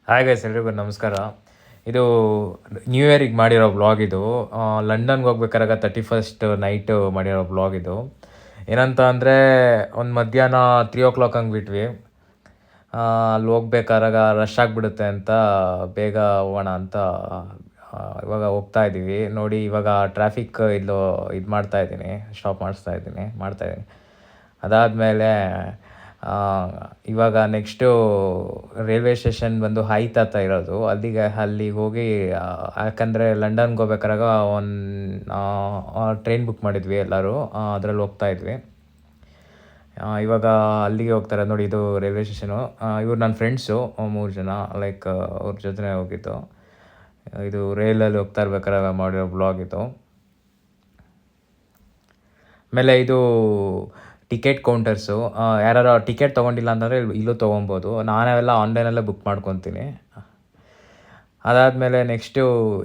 Hi guys, ಎಲ್ರಿಗೂ ನಮಸ್ಕಾರ. ಇದು ನ್ಯೂ ಇಯರಿಗೆ ಮಾಡಿರೋ ವ್ಲಾಗ್ ಇದು. ಲಂಡನ್ಗೆ ಹೋಗ್ಬೇಕಾರಾಗ 31st ನೈಟು ಮಾಡಿರೋ ವ್ಲಾಗ್ ಇದು. ಏನಂತ ಅಂದರೆ ಒಂದು ಮಧ್ಯಾಹ್ನ 3 o'clock ಹಂಗೆ ಬಿಟ್ವಿ. ಅಲ್ಲಿ ಹೋಗ್ಬೇಕಾರಾಗ ರಶ್ ಆಗಿಬಿಡುತ್ತೆ ಅಂತ ಬೇಗ ಹೋಗೋಣ ಅಂತ ಇವಾಗ ಹೋಗ್ತಾ ಇದ್ದೀವಿ. ನೋಡಿ, ಇವಾಗ ಟ್ರಾಫಿಕ್ ಇದು ಮಾಡ್ತಾಯಿದ್ದೀನಿ, ಸ್ಟಾಪ್ ಮಾಡ್ತಾಯಿದ್ದೀನಿ. ಅದಾದಮೇಲೆ ಇವಾಗ ನೆಕ್ಸ್ಟು ರೈಲ್ವೆ ಸ್ಟೇಷನ್ ಬಂದು ಹೈತ್ ಇರೋದು. ಅಲ್ಲಿಗೆ ಹೋಗಿ, ಯಾಕಂದರೆ ಲಂಡನ್ಗೆ ಹೋಗ್ಬೇಕಾರಾಗ ಒಂದು ಟ್ರೈನ್ ಬುಕ್ ಮಾಡಿದ್ವಿ ಎಲ್ಲರೂ, ಅದರಲ್ಲಿ ಹೋಗ್ತಾಯಿದ್ವಿ. ಇವಾಗ ಅಲ್ಲಿಗೆ ಹೋಗ್ತಾರೆ ನೋಡಿ, ಇದು ರೈಲ್ವೆ ಸ್ಟೇಷನು. ಇವ್ರು ನನ್ನ ಫ್ರೆಂಡ್ಸು 3 ಜನ, ಲೈಕ್ ಅವ್ರ ಜೊತೆ ಹೋಗಿದ್ದು. ಇದು ರೈಲಲ್ಲಿ ಹೋಗ್ತಾ ಇರ್ಬೇಕಾದ್ರೆ ಮಾಡಿರೋ ಬ್ಲಾಗ್ ಇದು. ಆಮೇಲೆ ಇದು ಟಿಕೆಟ್ ಕೌಂಟರ್ಸು. ಯಾರು ಟಿಕೆಟ್ ತೊಗೊಂಡಿಲ್ಲ ಅಂತಂದರೆ ಇಲ್ಲೂ ತೊಗೊಬೋದು. ನಾನೆಲ್ಲ ಆನ್ಲೈನಲ್ಲೇ ಬುಕ್ ಮಾಡ್ಕೊತೀನಿ. ಅದಾದಮೇಲೆ ನೆಕ್ಸ್ಟು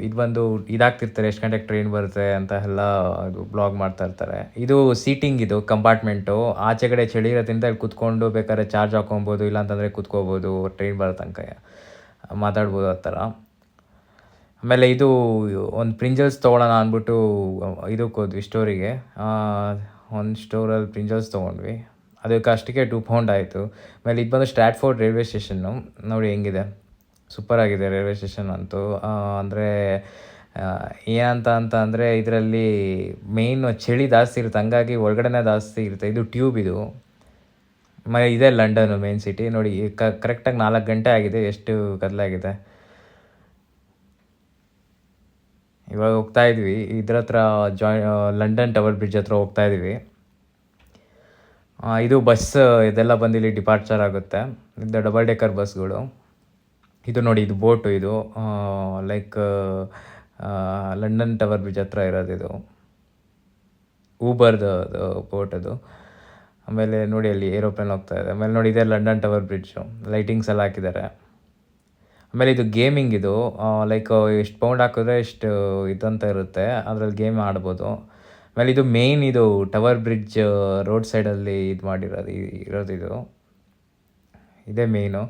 ಇದು ಬಂದು ಇದಾಗ್ತಿರ್ತಾರೆ, ಎಷ್ಟು ಗಂಟೆಗೆ ಟ್ರೈನ್ ಬರುತ್ತೆ ಅಂತ ಎಲ್ಲ ಇದು ಬ್ಲಾಗ್ ಮಾಡ್ತಾಯಿರ್ತಾರೆ. ಇದು ಸೀಟಿಂಗ್, ಇದು ಕಂಪಾರ್ಟ್ಮೆಂಟು. ಆಚೆ ಕಡೆ ಚಳಿ ಇರೋದ್ರಿಂದ ಇಲ್ಲಿ ಕೂತ್ಕೊಂಡು ಬೇಕಾದ್ರೆ ಚಾರ್ಜ್ ಹಾಕ್ಕೊಬೋದು, ಇಲ್ಲಾಂತಂದರೆ ಕೂತ್ಕೋಬೋದು, ಟ್ರೈನ್ ಬರೋ ತನಕ ಮಾತಾಡ್ಬೋದು ಆ ಥರ. ಆಮೇಲೆ ಇದು ಒಂದು ಪ್ರಿಂಜಲ್ಸ್ ತೊಗೊಳ್ಳೋಣ ಅಂದ್ಬಿಟ್ಟು ಇದಕ್ಕೆ ಹೋದ್ವಿ, ಸ್ಟೋರಿಗೆ. ಒಂದು ಸ್ಟೋರಲ್ಲಿ ಪ್ರಿಂಜಲ್ಸ್ ತೊಗೊಂಡ್ವಿ. ಅದಕ್ಕೆ ಅಷ್ಟಕ್ಕೆ £2 ಆಯಿತು. ಆಮೇಲೆ ಇದು ಬಂದು ಸ್ಟ್ರಾಟ್ಫೋರ್ಡ್ ರೈಲ್ವೆ ಸ್ಟೇಷನ್ನು. ನೋಡಿ ಹೆಂಗಿದೆ, ಸೂಪರಾಗಿದೆ ರೈಲ್ವೆ ಸ್ಟೇಷನ್ ಅಂತೂ. ಅಂದರೆ ಏನಂತ ಇದರಲ್ಲಿ ಮೇಯ್ನು ಚಳಿ ಜಾಸ್ತಿ ಇರುತ್ತೆ, ಹಂಗಾಗಿ ಒಳಗಡೆನೇ ಜಾಸ್ತಿ ಇರುತ್ತೆ. ಇದು ಟ್ಯೂಬ್ ಇದು. ಆಮೇಲೆ ಇದೇ ಲಂಡನ್ನು ಮೇನ್ ಸಿಟಿ. ನೋಡಿ, ಕರೆಕ್ಟಾಗಿ 4 ಗಂಟೆ ಆಗಿದೆ, ಎಷ್ಟು ಕತ್ಲಾಗಿದೆ. ಇವಾಗ ಹೋಗ್ತಾ ಇದ್ವಿ, ಇದ್ರ ಹತ್ರ ಲಂಡನ್ ಟವರ್ ಬ್ರಿಡ್ಜ್ ಹತ್ರ ಹೋಗ್ತಾ ಇದ್ವಿ. ಇದು ಬಸ್ ಇದೆಲ್ಲ ಬಂದು ಇಲ್ಲಿ ಡಿಪಾರ್ಚರ್ ಆಗುತ್ತೆ. ಇದು ಡಬಲ್ ಡೆಕ್ಕರ್ ಬಸ್ಗಳು. ಇದು ನೋಡಿ, ಇದು ಬೋಟು. ಇದು ಲೈಕ್ ಲಂಡನ್ ಟವರ್ ಬ್ರಿಡ್ಜ್ ಹತ್ರ ಇರೋದು ಇದು ಊಬರ್ದು ಬೋಟ್ ಅದು. ಆಮೇಲೆ ನೋಡಿ, ಅಲ್ಲಿ ಏರೋಪ್ಲೇನ್ ಹೋಗ್ತಾ ಇದೆ. ಆಮೇಲೆ ನೋಡಿ, ಇದೆ ಲಂಡನ್ ಟವರ್ ಬ್ರಿಡ್ಜು, ಲೈಟಿಂಗ್ಸ್ ಎಲ್ಲ ಹಾಕಿದ್ದಾರೆ. ಆಮೇಲೆ ಇದು ಗೇಮಿಂಗ್ ಇದು, ಲೈಕ್ ಎಷ್ಟು ಪೌಂಡ್ ಹಾಕಿದ್ರೆ ಎಷ್ಟು ಇದಂತ ಇರುತ್ತೆ, ಅದರಲ್ಲಿ ಗೇಮ್ ಆಡ್ಬೋದು. ಆಮೇಲೆ ಇದು ಮೇಯ್ನ್, ಇದು ಟವರ್ ಬ್ರಿಡ್ಜ್ ರೋಡ್ ಸೈಡಲ್ಲಿ ಇದು ಇರೋದು ಇದು, ಇದೇ ಮೇಯ್ನು.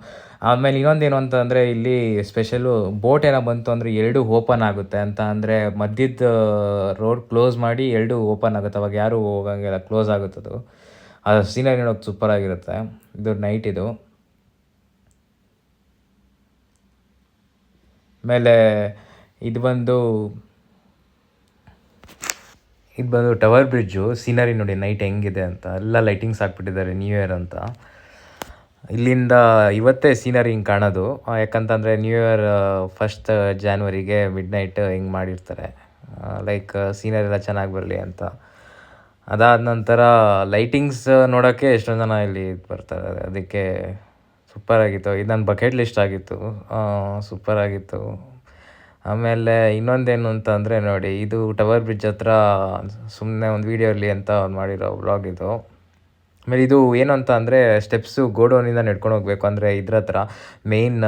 ಆಮೇಲೆ ಇನ್ನೊಂದೇನು ಅಂತಂದರೆ, ಇಲ್ಲಿ ಸ್ಪೆಷಲು ಬೋಟ್ ಏನೋ ಬಂತು ಅಂದರೆ 2 ಓಪನ್ ಆಗುತ್ತೆ ಅಂತ. ಅಂದರೆ ಮಧ್ಯದ ರೋಡ್ ಕ್ಲೋಸ್ ಮಾಡಿ 2 ಓಪನ್ ಆಗುತ್ತೆ, ಅವಾಗ ಯಾರೂ ಹೋಗಂಗಿಲ್ಲ, ಕ್ಲೋಸ್ ಆಗುತ್ತದು. ಅದು ಸೀನರಿ ನೋಡೋಕೆ ಸೂಪರಾಗಿರುತ್ತೆ. ಇದು ನೈಟ್ ಇದು. ಆಮೇಲೆ ಇದು ಬಂದು ಟವರ್ ಬ್ರಿಡ್ಜು ಸೀನರಿ ನೋಡಿ ನೈಟ್ ಹೆಂಗಿದೆ ಅಂತ. ಎಲ್ಲ ಲೈಟಿಂಗ್ಸ್ ಹಾಕ್ಬಿಟ್ಟಿದ್ದಾರೆ, ನ್ಯೂ ಇಯರ್ ಅಂತ. ಇಲ್ಲಿಂದ ಇವತ್ತೇ ಸೀನರಿ ಹಿಂಗೆ ಕಾಣೋದು, ಯಾಕಂತಂದರೆ ನ್ಯೂ ಇಯರ್ 1st ಜಾನ್ವರಿಗೆ ಮಿಡ್ನೈಟ್ ಹಿಂಗೆ ಮಾಡಿರ್ತಾರೆ, ಲೈಕ್ ಸೀನರಿ ಎಲ್ಲ ಚೆನ್ನಾಗಿ ಬರಲಿ ಅಂತ. ಅದಾದ ನಂತರ ಲೈಟಿಂಗ್ಸ್ ನೋಡೋಕ್ಕೆ ಎಷ್ಟೊಂದು ಜನ ಇಲ್ಲಿ ಬರ್ತಾರೆ, ಅದಕ್ಕೆ ಸೂಪರಾಗಿತ್ತು. ಇದು ನನ್ನ ಬಕೆಟ್ ಲಿಸ್ಟ್ ಆಗಿತ್ತು, ಸೂಪರಾಗಿತ್ತು. ಆಮೇಲೆ ಇನ್ನೊಂದೇನು ಅಂತ ಅಂದರೆ ನೋಡಿ, ಇದು ಟವರ್ ಬ್ರಿಡ್ಜ್ ಹತ್ರ ಸುಮ್ಮನೆ ಒಂದು ವೀಡಿಯೋ ಇರಲಿ ಅಂತ ಮಾಡಿರೋ ವ್ಲಾಗ್ ಇದು. ಆಮೇಲೆ ಇದು ಏನು ಅಂತ ಅಂದರೆ, ಸ್ಟೆಪ್ಸು ಗೋಡೌನಿಂದ ನಡ್ಕೊಂಡು ಹೋಗಬೇಕು. ಅಂದರೆ ಇದ್ರ ಹತ್ರ ಮೇಯ್ನ್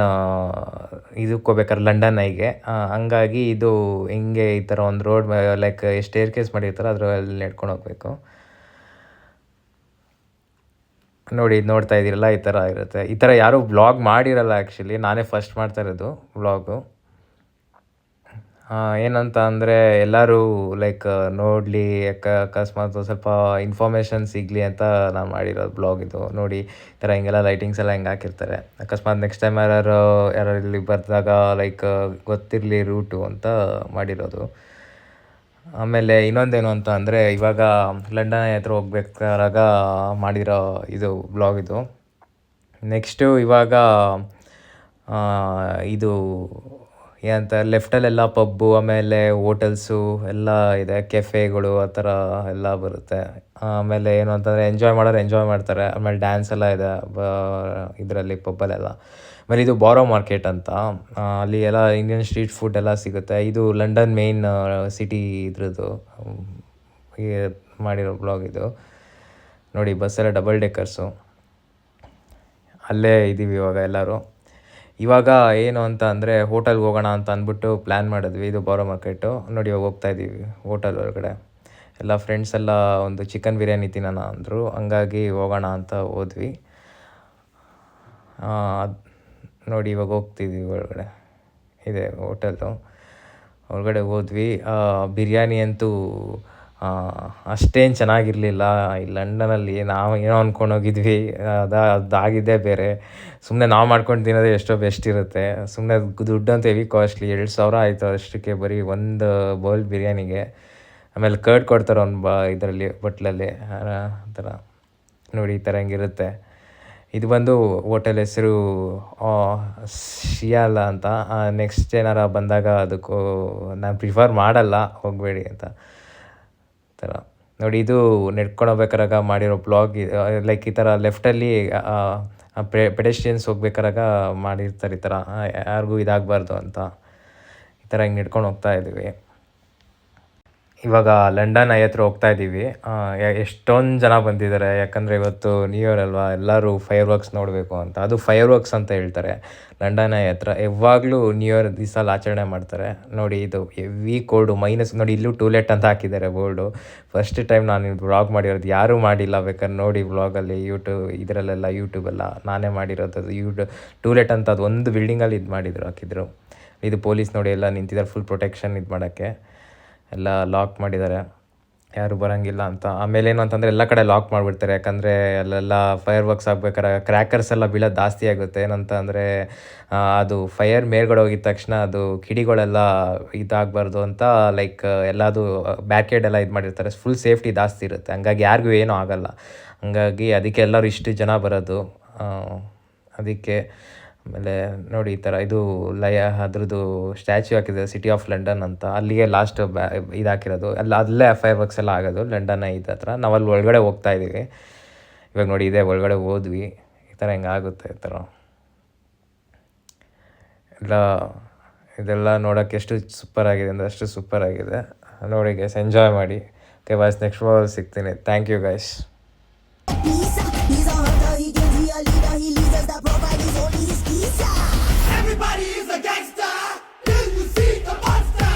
ಇದಕ್ಕೆ ಹೋಗ್ಬೇಕಾದ್ರೆ ಲಂಡನ್ ಐಗೆ, ಹಂಗಾಗಿ ಇದು ಹಿಂಗೆ ಈ ಥರ ಒಂದು ರೋಡ್ ಲೈಕ್ ಸ್ಟೇರ್ ಕೇಸ್ ಮಾಡಿರ್ತಾರೆ, ಅದರಲ್ಲಿ ನಡ್ಕೊಂಡು ಹೋಗಬೇಕು. ನೋಡಿ, ಇದು ನೋಡ್ತಾ ಇದ್ದೀರಲ್ಲ, ಈ ಥರ ಇರುತ್ತೆ. ಈ ಥರ ಯಾರೂ ವ್ಲಾಗ್ ಮಾಡಿರಲ್ಲ ಆ್ಯಕ್ಚುಲಿ, ನಾನೇ ಫಸ್ಟ್ ಮಾಡ್ತಾ ಇರೋದು ವ್ಲಾಗು. ಏನಂತ ಅಂದರೆ ಎಲ್ಲರೂ ಲೈಕ್ ನೋಡಲಿ, ಅಕಸ್ಮಾತ್ ಸ್ವಲ್ಪ ಇನ್ಫಾರ್ಮೇಷನ್ ಸಿಗಲಿ ಅಂತ ನಾನು ಮಾಡಿರೋದು ಬ್ಲಾಗ್ ಇದು. ನೋಡಿ, ಈ ಥರ ಹಿಂಗೆಲ್ಲ ಲೈಟಿಂಗ್ಸ್ ಎಲ್ಲ ಹಿಂಗೆ ಹಾಕಿರ್ತಾರೆ, ಅಕಸ್ಮಾತ್ ನೆಕ್ಸ್ಟ್ ಟೈಮ್ ಯಾರು ಇಲ್ಲಿ ಬರ್ದಾಗ ಲೈಕ್ ಗೊತ್ತಿರಲಿ ರೂಟು ಅಂತ ಮಾಡಿರೋದು. ಆಮೇಲೆ ಇನ್ನೊಂದೇನು ಅಂತ ಅಂದರೆ, ಇವಾಗ ಲಂಡನ್ ಹತ್ರ ಹೋಗ್ಬೇಕಾರಾಗ ಮಾಡಿರೋ ಇದು ಬ್ಲಾಗ್ ಇದು. ನೆಕ್ಸ್ಟು ಇವಾಗ ಇದು ಏನಂತ ಲೆಫ್ಟಲ್ಲೆಲ್ಲ ಪಬ್ಬು, ಆಮೇಲೆ ಹೋಟೆಲ್ಸು ಎಲ್ಲ ಇದೆ, ಕೆಫೆಗಳು ಆ ಥರ ಎಲ್ಲ ಬರುತ್ತೆ. ಆಮೇಲೆ ಏನು ಅಂತಂದರೆ ಎಂಜಾಯ್ ಮಾಡ್ತಾರೆ. ಆಮೇಲೆ ಡ್ಯಾನ್ಸ್ ಎಲ್ಲ ಇದೆ ಇದರಲ್ಲಿ ಪಬ್ಬಲ್ಲೆಲ್ಲ. ಆಮೇಲೆ ಇದು ಬಾರೋ ಮಾರ್ಕೆಟ್ ಅಂತ, ಅಲ್ಲಿ ಎಲ್ಲ ಇಂಡಿಯನ್ ಸ್ಟ್ರೀಟ್ ಫುಡ್ ಎಲ್ಲ ಸಿಗುತ್ತೆ. ಇದು ಲಂಡನ್ ಮೇಯ್ನ್ ಸಿಟಿ ಇದ್ರದ್ದು ಮಾಡಿರೋ ಬ್ಲಾಗ್ ಇದು. ನೋಡಿ, ಬಸ್ಸೆಲ್ಲ ಡಬಲ್ ಡೆಕ್ಕರ್ಸು. ಅಲ್ಲೇ ಇದ್ದೀವಿ ಇವಾಗ ಎಲ್ಲರೂ. ಇವಾಗ ಏನು ಅಂತ ಅಂದರೆ, ಹೋಟೆಲ್ಗೆ ಹೋಗೋಣ ಅಂತ ಅಂದ್ಬಿಟ್ಟು ಪ್ಲ್ಯಾನ್ ಮಾಡಿದ್ವಿ. ಇದು ಬಾರೋ ಮಾರ್ಕೆಟು. ನೋಡಿ, ಇವಾಗ ಹೋಗ್ತಾಯಿದ್ದೀವಿ ಹೋಟೆಲ್ ಒಳಗಡೆ. ಎಲ್ಲ ಫ್ರೆಂಡ್ಸ್ ಎಲ್ಲ ಒಂದು ಚಿಕನ್ ಬಿರಿಯಾನಿ ತಿನ್ನೋಣ ಅಂದರು, ಹಂಗಾಗಿ ಹೋಗೋಣ ಅಂತ ಹೋದ್ವಿ. ನೋಡಿ ಇವಾಗ ಹೋಗ್ತಿದ್ವಿ ಒಳಗಡೆ, ಇದೆ ಹೋಟೆಲ್ಲು. ಒಳಗಡೆ ಹೋದ್ವಿ. ಬಿರಿಯಾನಿ ಅಂತೂ ಅಷ್ಟೇನು ಚೆನ್ನಾಗಿರಲಿಲ್ಲ. ಈ ಲಂಡನಲ್ಲಿ ನಾವು ಏನೋ ಅಂದ್ಕೊಂಡೋಗಿದ್ವಿ, ಅದಾಗಿದ್ದೇ ಬೇರೆ. ಸುಮ್ಮನೆ ನಾವು ಮಾಡ್ಕೊಂಡು ತಿನ್ನೋದೇ ಎಷ್ಟೋ ಬೆಸ್ಟ್ ಇರುತ್ತೆ. ಸುಮ್ಮನೆ ದುಡ್ಡಂತೂ ಹೆವಿ ಕಾಸ್ಟ್ಲಿ, 2,000 ಆಯಿತು ಅಷ್ಟಕ್ಕೆ ಬರೀ ಒಂದು ಬೌಲ್ ಬಿರಿಯಾನಿಗೆ. ಆಮೇಲೆ ಕರ್ಡ್ ಕೊಡ್ತಾರೆ ಒಂದು ಇದರಲ್ಲಿ ಬಟ್ಲಲ್ಲಿ, ಆ ಥರ. ನೋಡಿ ಈ ಥರ ಹೆಂಗಿರುತ್ತೆ. ಇದು ಬಂದು ಹೋಟೆಲ್ ಹೆಸರು ಶಿಯಾಲ ಅಂತ. ನೆಕ್ಸ್ಟ್ ಏನಾರ ಬಂದಾಗ ಅದಕ್ಕೂ ನಾನು ಪ್ರಿಫರ್ ಮಾಡಲ್ಲ, ಹೋಗಬೇಡಿ ಅಂತ ಥರ. ನೋಡಿ ಇದು ನಡ್ಕೊಂಡು ಹೋಗ್ಬೇಕಾರಾಗ ಮಾಡಿರೋ ಬ್ಲಾಗ್. ಲೈಕ್ ಈ ಥರ ಲೆಫ್ಟಲ್ಲಿ ಪೆಡೆಸ್ಟ್ರಿಯನ್ಸ್ ಹೋಗ್ಬೇಕಾರಾಗ ಮಾಡಿರ್ತಾರೆ ಈ ಥರ, ಯಾರಿಗೂ ಇದಾಗಬಾರ್ದು ಅಂತ. ಈ ಥರ ಹಿಂಗೆ ನಡ್ಕೊಂಡು ಹೋಗ್ತಾ ಇದ್ದೀವಿ. ಇವಾಗ ಲಂಡನ್ ಐ ಹತ್ರ ಹೋಗ್ತಾ ಇದ್ದೀವಿ. ಎಷ್ಟೊಂದು ಜನ ಬಂದಿದ್ದಾರೆ, ಯಾಕಂದರೆ ಇವತ್ತು ನ್ಯೂ ಇಯರ್ ಅಲ್ವಾ, ಎಲ್ಲರೂ ಫೈರ್ ವರ್ಕ್ಸ್ ನೋಡಬೇಕು ಅಂತ. ಅದು ಫೈರ್ ವರ್ಕ್ಸ್ ಅಂತ ಹೇಳ್ತಾರೆ ಲಂಡನ್ ಐ ಹತ್ರ. ಯಾವಾಗಲೂ ನ್ಯೂ ಇಯರ್ ದಿವಸ ಆಚರಣೆ ಮಾಡ್ತಾರೆ. ನೋಡಿ ಇದು ಹೆವಿ ಕೋಲ್ಡು, ಮೈನಸ್. ನೋಡಿ ಇಲ್ಲೂ ಟೂಲೆಟ್ ಅಂತ ಹಾಕಿದ್ದಾರೆ ಬೋರ್ಡು. ಫಸ್ಟ್ ಟೈಮ್ ನಾನು ವ್ಲಾಗ್ ಮಾಡಿರೋದು, ಯಾರೂ ಮಾಡಿಲ್ಲ. ಬೇಕಾದ್ರೆ ನೋಡಿ ವ್ಲಾಗಲ್ಲಿ ಇದರಲ್ಲೆಲ್ಲ ಯೂಟ್ಯೂಬೆಲ್ಲ ನಾನೇ ಮಾಡಿರೋದು. ಟೂಲೆಟ್ ಅಂತ ಅದು ಒಂದು ಬಿಲ್ಡಿಂಗಲ್ಲಿ ಇದು ಹಾಕಿದ್ರು. ಇದು ಪೊಲೀಸ್ ನೋಡಿ ಎಲ್ಲ ನಿಂತಿದ್ದಾರೆ, ಫುಲ್ ಪ್ರೊಟೆಕ್ಷನ್ ಇದು ಮಾಡೋಕ್ಕೆ. ಎಲ್ಲ ಲಾಕ್ ಮಾಡಿದ್ದಾರೆ, ಯಾರು ಬರೋಂಗಿಲ್ಲ ಅಂತ. ಆಮೇಲೆ ಏನು ಅಂತಂದರೆ ಎಲ್ಲ ಕಡೆ ಲಾಕ್ ಮಾಡಿಬಿಡ್ತಾರೆ, ಯಾಕಂದರೆ ಅಲ್ಲೆಲ್ಲ ಫೈರ್ ವರ್ಕ್ಸ್ ಆಗ್ಬೇಕಾರೆ ಕ್ರ್ಯಾಕರ್ಸ್ ಎಲ್ಲ ಬೀಳೋದು ಜಾಸ್ತಿ ಆಗುತ್ತೆ. ಏನಂತ ಅಂದರೆ ಅದು ಫೈರ್ ಮೇಲ್ಗಡೆ ಹೋಗಿದ ತಕ್ಷಣ ಅದು ಕಿಡಿಗಳೆಲ್ಲ ಇದಾಗಬಾರ್ದು ಅಂತ, ಲೈಕ್ ಎಲ್ಲದು ಬ್ಯಾರಿಕೇಡ್ ಎಲ್ಲ ಇದು ಮಾಡಿರ್ತಾರೆ. ಫುಲ್ ಸೇಫ್ಟಿ ಜಾಸ್ತಿ ಇರುತ್ತೆ, ಹಂಗಾಗಿ ಯಾರಿಗೂ ಏನೂ ಆಗೋಲ್ಲ. ಹಂಗಾಗಿ ಅದಕ್ಕೆ ಎಲ್ಲರೂ ಇಷ್ಟು ಜನ ಬರೋದು ಅದಕ್ಕೆ. ಆಮೇಲೆ ನೋಡಿ ಈ ಥರ ಇದು ಅದ್ರದ್ದು ಸ್ಟ್ಯಾಚ್ಯೂ ಹಾಕಿದೆ, ಸಿಟಿ ಆಫ್ ಲಂಡನ್ ಅಂತ. ಅಲ್ಲಿಗೆ ಲಾಸ್ಟ್ ಇದು ಹಾಕಿರೋದು. ಅಲ್ಲೇ ಫೈರ್ ವರ್ಕ್ಸ್ ಎಲ್ಲ ಆಗೋದು ಲಂಡನ್ ಇದು ಹತ್ರ. ನಾವು ಅಲ್ಲಿ ಒಳಗಡೆ ಹೋಗ್ತಾ ಇದ್ದೀವಿ ಇವಾಗ. ನೋಡಿ ಇದೆ ಒಳಗಡೆ ಹೋದ್ವಿ. ಈ ಥರ ಹಿಂಗೆ ಆಗುತ್ತೆ ಈ ಥರ ಎಲ್ಲ. ಇದೆಲ್ಲ ನೋಡೋಕ್ಕೆ ಎಷ್ಟು ಸೂಪರಾಗಿದೆ ಅಂದರೆ ಅಷ್ಟು ಸೂಪರಾಗಿದೆ. ನೋಡಿ ಗೈಸ್, ಎಂಜಾಯ್ ಮಾಡಿ. ಓಕೆ ಬಾಯ್ಸ್, ನೆಕ್ಸ್ಟ್ ವಾರ ಸಿಗ್ತೀನಿ. Thank you guys. Everybody is a gangster till you see the monster.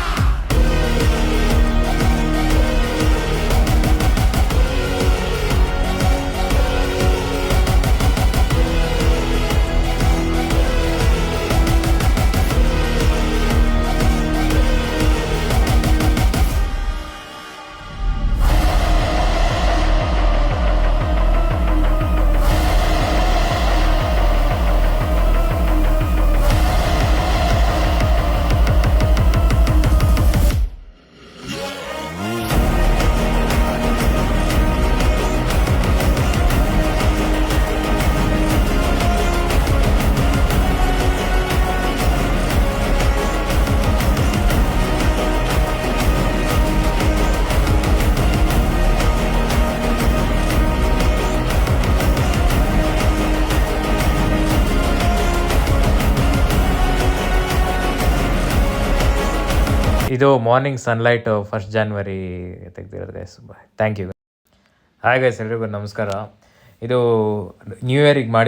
ಇದು ಮಾರ್ನಿಂಗ್ ಸನ್ಲೈಟ್ 1st January ತೆಗ್ದಿರೋದು guys. Thank you. Hi guys, ಎಲ್ರಿಗೂ ನಮಸ್ಕಾರ. ಇದು ನ್ಯೂ ಇಯರಿಗೆ ಮಾಡಿ